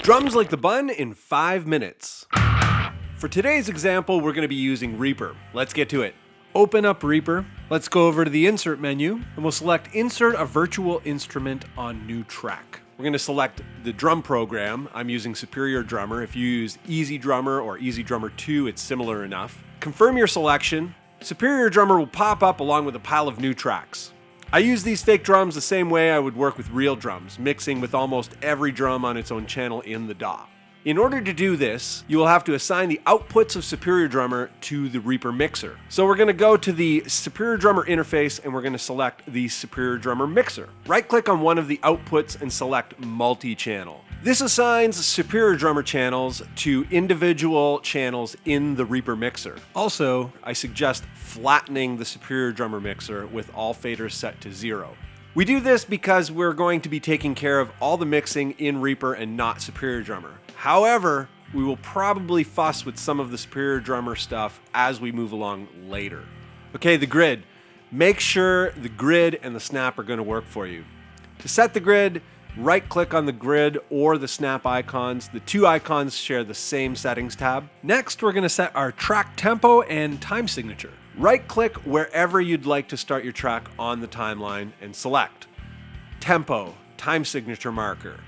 Drums like the bun in 5 minutes. For today's example, we're going to be using Reaper. Let's get to it. Open up Reaper. Let's go over to the Insert menu, and we'll select Insert a Virtual Instrument on New Track. We're going to select the drum program. I'm using Superior Drummer. If you use Easy Drummer or Easy Drummer 2, it's similar enough. Confirm your selection. Superior Drummer will pop up along with a pile of new tracks. I use these fake drums the same way I would work with real drums, mixing with almost every drum on its own channel in the DAW. In order to do this, you will have to assign the outputs of Superior Drummer to the Reaper mixer. So we're going to go to the Superior Drummer interface and we're going to select the Superior Drummer mixer. Right-click on one of the outputs and select Multi-Channel. This assigns Superior Drummer channels to individual channels in the Reaper mixer. Also, I suggest flattening the Superior Drummer mixer with all faders set to 0. We do this because we're going to be taking care of all the mixing in Reaper and not Superior Drummer. However, we will probably fuss with some of the Superior Drummer stuff as we move along later. Okay, the grid. Make sure the grid and the snap are going to work for you. To set the grid, right-click on the grid or the snap icons. The two icons share the same settings tab. Next, we're going to set our track tempo and time signature. Right-click wherever you'd like to start your track on the timeline and select Tempo, Time Signature Marker.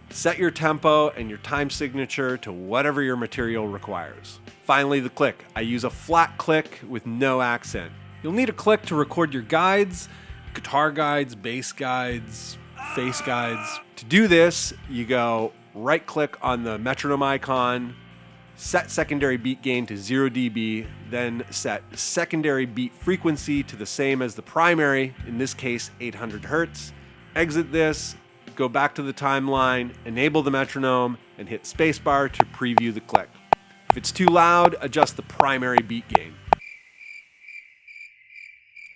Set your tempo and your time signature to whatever your material requires. Finally, the click. I use a flat click with no accent. You'll need a click to record your guides, guitar guides, bass guides, face guides. To do this, you go right-click on the metronome icon, set secondary beat gain to 0 dB, then set secondary beat frequency to the same as the primary, in this case 800 Hertz. Exit this, go back to the timeline, enable the metronome, and hit spacebar to preview the click. If it's too loud, adjust the primary beat gain.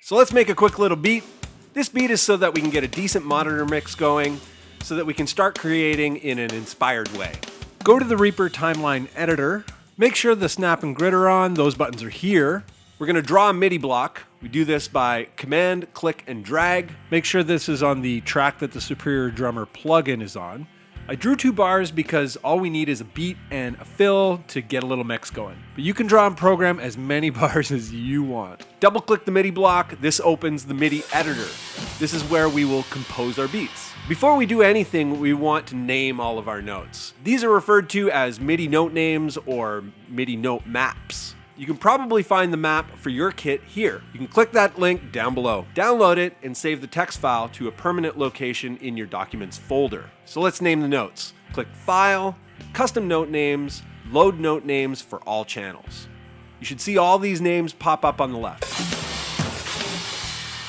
So let's make a quick little beat. This beat is so that we can get a decent monitor mix going, so that we can start creating in an inspired way. Go to the Reaper timeline editor. Make sure the snap and grid are on. Those buttons are here. We're going to draw a MIDI block. We do this by command, click, and drag. Make sure this is on the track that the Superior Drummer plugin is on. I drew 2 bars because all we need is a beat and a fill to get a little mix going. But you can draw and program as many bars as you want. Double-click the MIDI block. This opens the MIDI editor. This is where we will compose our beats. Before we do anything, we want to name all of our notes. These are referred to as MIDI note names or MIDI note maps. You can probably find the map for your kit here. You can click that link down below. Download it and save the text file to a permanent location in your Documents folder. So let's name the notes. Click File, Custom Note Names, Load Note Names for all channels. You should see all these names pop up on the left.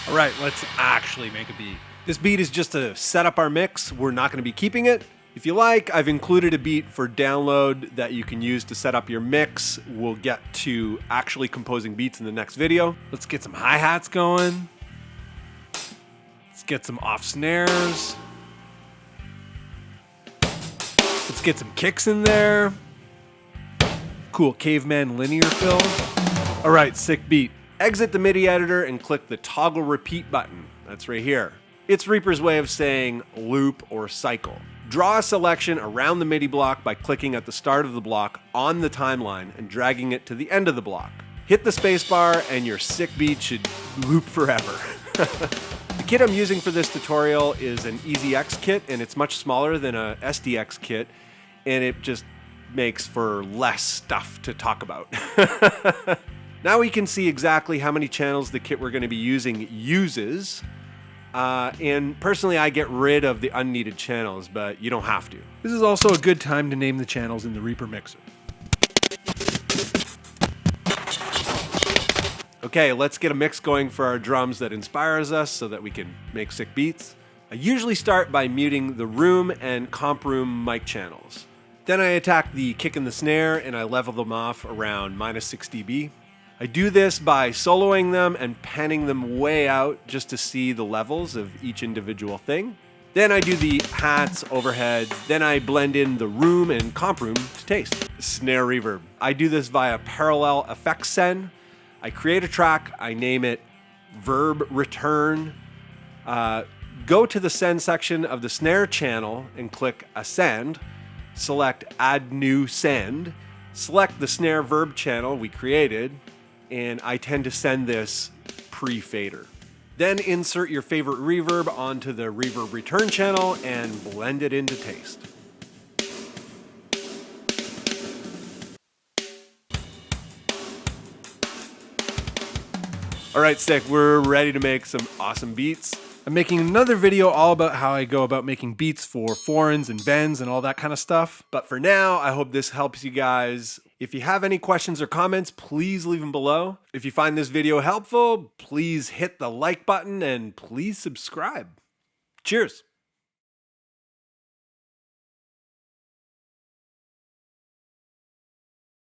All right, let's actually make a beat. This beat is just to set up our mix. We're not going to be keeping it. If you like, I've included a beat for download that you can use to set up your mix. We'll get to actually composing beats in the next video. Let's get some hi-hats going. Let's get some off snares. Let's get some kicks in there. Cool caveman linear fill. All right, sick beat. Exit the MIDI editor and click the toggle repeat button. That's right here. It's Reaper's way of saying loop or cycle. Draw a selection around the MIDI block by clicking at the start of the block on the timeline and dragging it to the end of the block. Hit the spacebar and your sick beat should loop forever. The kit I'm using for this tutorial is an EasyX kit, and it's much smaller than a SDX kit, and it just makes for less stuff to talk about. Now we can see exactly how many channels the kit we're going to be using uses. And personally, I get rid of the unneeded channels, but you don't have to. This is also a good time to name the channels in the Reaper mixer. Okay, let's get a mix going for our drums that inspires us so that we can make sick beats. I usually start by muting the room and comp room mic channels. Then I attack the kick and the snare and I level them off around -6 dB. I do this by soloing them and panning them way out just to see the levels of each individual thing. Then I do the hats, overhead, then I blend in the room and comp room to taste. Snare reverb. I do this via parallel effects send. I create a track, I name it verb return. Go to the send section of the snare channel and click ascend. select Add New Send, select the snare verb channel we created, and I tend to send this pre-fader. Then insert your favorite reverb onto the reverb return channel and blend it into taste. Alright, Stick, we're ready to make some awesome beats. I'm making another video all about how I go about making beats for foreigns and bends and all that kind of stuff. But for now, I hope this helps you guys. If you have any questions or comments, please leave them below. If you find this video helpful, please hit the like button and please subscribe. Cheers.